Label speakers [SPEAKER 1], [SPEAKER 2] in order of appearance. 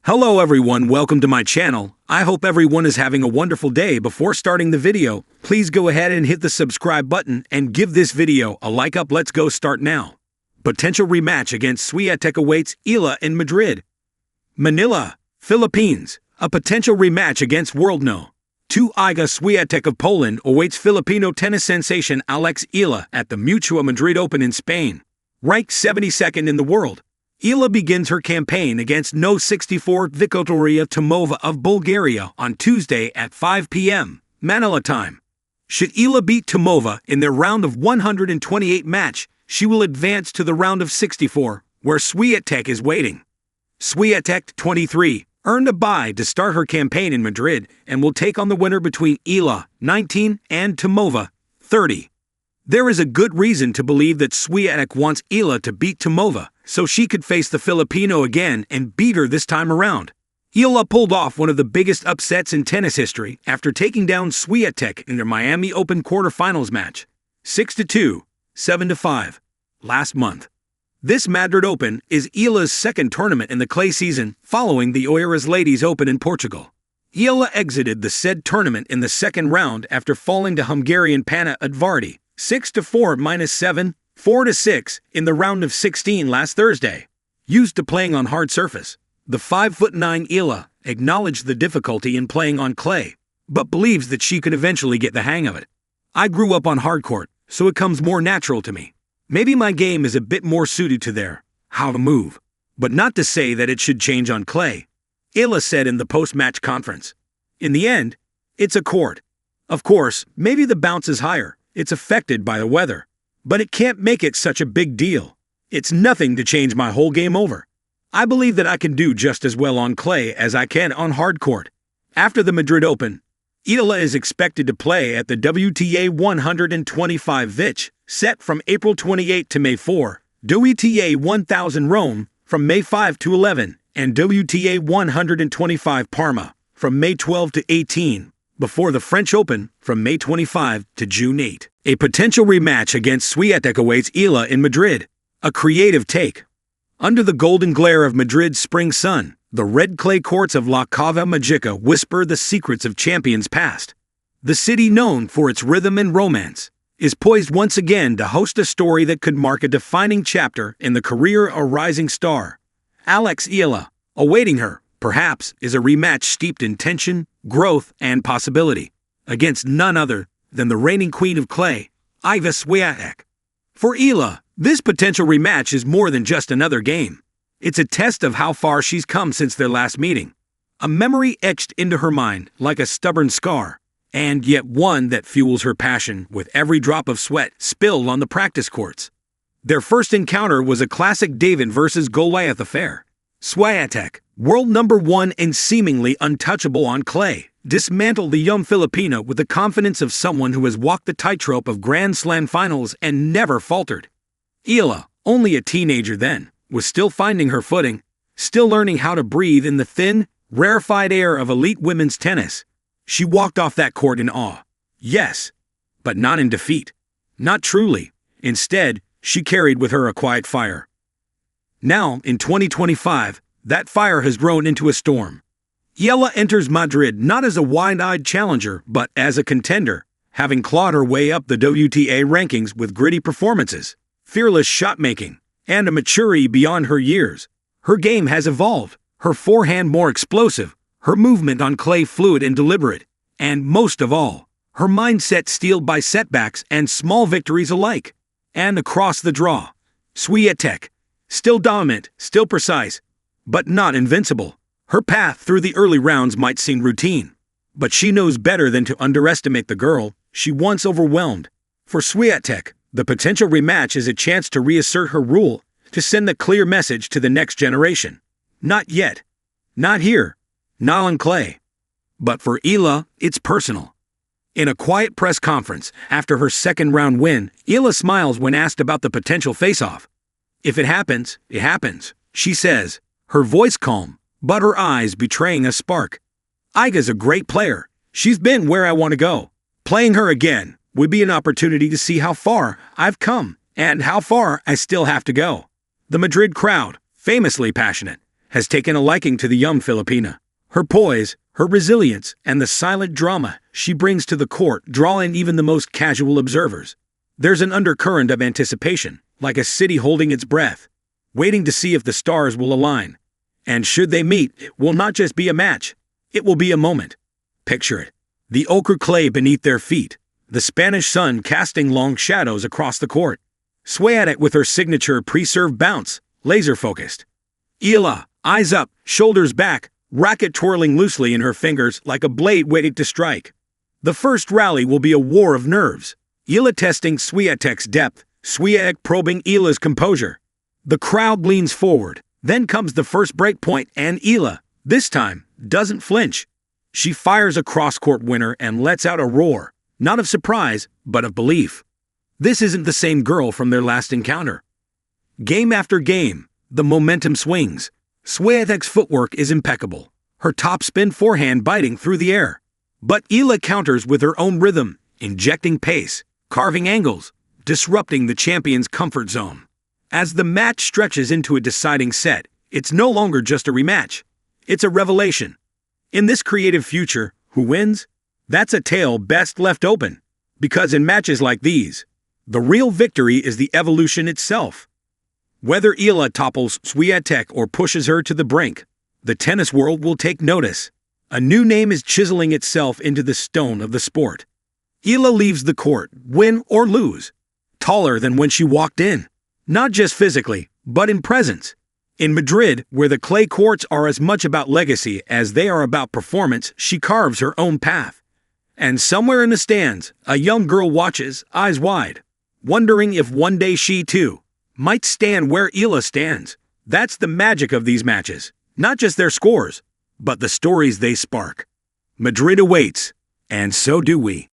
[SPEAKER 1] Hello everyone, welcome to my channel. I hope everyone is having a wonderful day. Before starting the video, please go ahead and hit the subscribe button and give this video a like up. Let's go start now. Potential rematch against Swiatek awaits Eala in Madrid. Manila, Philippines. A potential rematch against world no. 2 Iga Swiatek of Poland awaits Filipino tennis sensation Alex Eala at the Mutua Madrid Open in Spain. Ranked 72nd in the world, Eala begins her campaign against No. 64 Vikotoriya Tomova of Bulgaria on Tuesday at 5 p.m. Manila time. Should Eala beat Tomova in their round of 128 match, she will advance to the round of 64, where Swiatek is waiting. Swiatek, 23, earned a bye to start her campaign in Madrid and will take on the winner between Eala, 19, and Tomova, 30. There is a good reason to believe that Swiatek wants Eala to beat Tomova, so she could face the Filipino again and beat her this time around. Eala pulled off one of the biggest upsets in tennis history after taking down Swiatek in their Miami Open quarterfinals match, 6-2, 7-5, last month. This Madrid Open is Eala's second tournament in the clay season following the Oeiras Ladies Open in Portugal. Eala exited the said tournament in the second round after falling to Hungarian Panna Udvardy, 6-4-7, 4-6 in the round of 16 last Thursday. Used to playing on hard surface, the 5'9" Eala acknowledged the difficulty in playing on clay, but believes that she could eventually get the hang of it. I grew up on hard court, so it comes more natural to me. Maybe my game is a bit more suited to how to move, but not to say that it should change on clay, Eala said in the post-match conference. In the end, it's a court. Of course, maybe the bounce is higher, it's affected by the weather, but it can't make it such a big deal. It's nothing to change my whole game over. I believe that I can do just as well on clay as I can on hard court. After the Madrid Open, Eala is expected to play at the WTA 125 Vich, set from April 28 to May 4, WTA 1000 Rome from May 5 to 11, and WTA 125 Parma from May 12 to 18, before the French Open from May 25 to June 8. A potential rematch against Swiatek awaits Eala in Madrid. A creative take. Under the golden glare of Madrid's spring sun, the red clay courts of La Cava Magica whisper the secrets of champions past. The city, known for its rhythm and romance, is poised once again to host a story that could mark a defining chapter in the career of a rising star. Alex Eala, awaiting her, perhaps, is a rematch steeped in tension, growth, and possibility, against none other than the reigning queen of clay, Iga Swiatek. For Eala, this potential rematch is more than just another game. It's a test of how far she's come since their last meeting. A memory etched into her mind like a stubborn scar, and yet one that fuels her passion with every drop of sweat spilled on the practice courts. Their first encounter was a classic David versus Goliath affair. Swiatek, world number 1 and seemingly untouchable on clay, dismantled the young Filipino with the confidence of someone who has walked the tightrope of Grand Slam finals and never faltered. Eala, only a teenager then, was still finding her footing, still learning how to breathe in the thin, rarefied air of elite women's tennis. She walked off that court in awe. Yes, but not in defeat. Not truly. Instead, she carried with her a quiet fire. Now, in 2025, that fire has grown into a storm. Eala enters Madrid not as a wide-eyed challenger, but as a contender, having clawed her way up the WTA rankings with gritty performances, fearless shot-making, and a maturity beyond her years. Her game has evolved, her forehand more explosive, her movement on clay fluid and deliberate, and most of all, her mindset steeled by setbacks and small victories alike. And across the draw, Swiatek, still dominant, still precise, but not invincible. Her path through the early rounds might seem routine, but she knows better than to underestimate the girl she once overwhelmed. For Swiatek, the potential rematch is a chance to reassert her rule, to send the clear message to the next generation. Not yet. Not here. Not on clay. But for Eala, it's personal. In a quiet press conference after her second round win, Eala smiles when asked about the potential face-off. If it happens, she says, her voice calm, but her eyes betraying a spark. Iga's a great player. She's been where I want to go. Playing her again would be an opportunity to see how far I've come and how far I still have to go. The Madrid crowd, famously passionate, has taken a liking to the young Filipina. Her poise, her resilience, and the silent drama she brings to the court draw in even the most casual observers. There's an undercurrent of anticipation, like a city holding its breath, waiting to see if the stars will align. And should they meet, it will not just be a match, it will be a moment. Picture it. The ochre clay beneath their feet, the Spanish sun casting long shadows across the court. Swiatek with her signature pre-serve bounce, laser-focused. Eala, eyes up, shoulders back, racket twirling loosely in her fingers like a blade waiting to strike. The first rally will be a war of nerves. Eala testing Swiatek's depth, Swiatek probing Eala's composure. The crowd leans forward. Then comes the first break point, and Eala, this time, doesn't flinch. She fires a cross-court winner and lets out a roar, not of surprise, but of belief. This isn't the same girl from their last encounter. Game after game, the momentum swings. Swiatek's footwork is impeccable, her topspin forehand biting through the air. But Eala counters with her own rhythm, injecting pace, carving angles, disrupting the champion's comfort zone. As the match stretches into a deciding set, it's no longer just a rematch. It's a revelation. In this creative future, who wins? That's a tale best left open. Because in matches like these, the real victory is the evolution itself. Whether Eala topples Swiatek or pushes her to the brink, the tennis world will take notice. A new name is chiseling itself into the stone of the sport. Eala leaves the court, win or lose, taller than when she walked in. Not just physically, but in presence. In Madrid, where the clay courts are as much about legacy as they are about performance, she carves her own path. And somewhere in the stands, a young girl watches, eyes wide, wondering if one day she, too, might stand where Eala stands. That's the magic of these matches. Not just their scores, but the stories they spark. Madrid awaits, and so do we.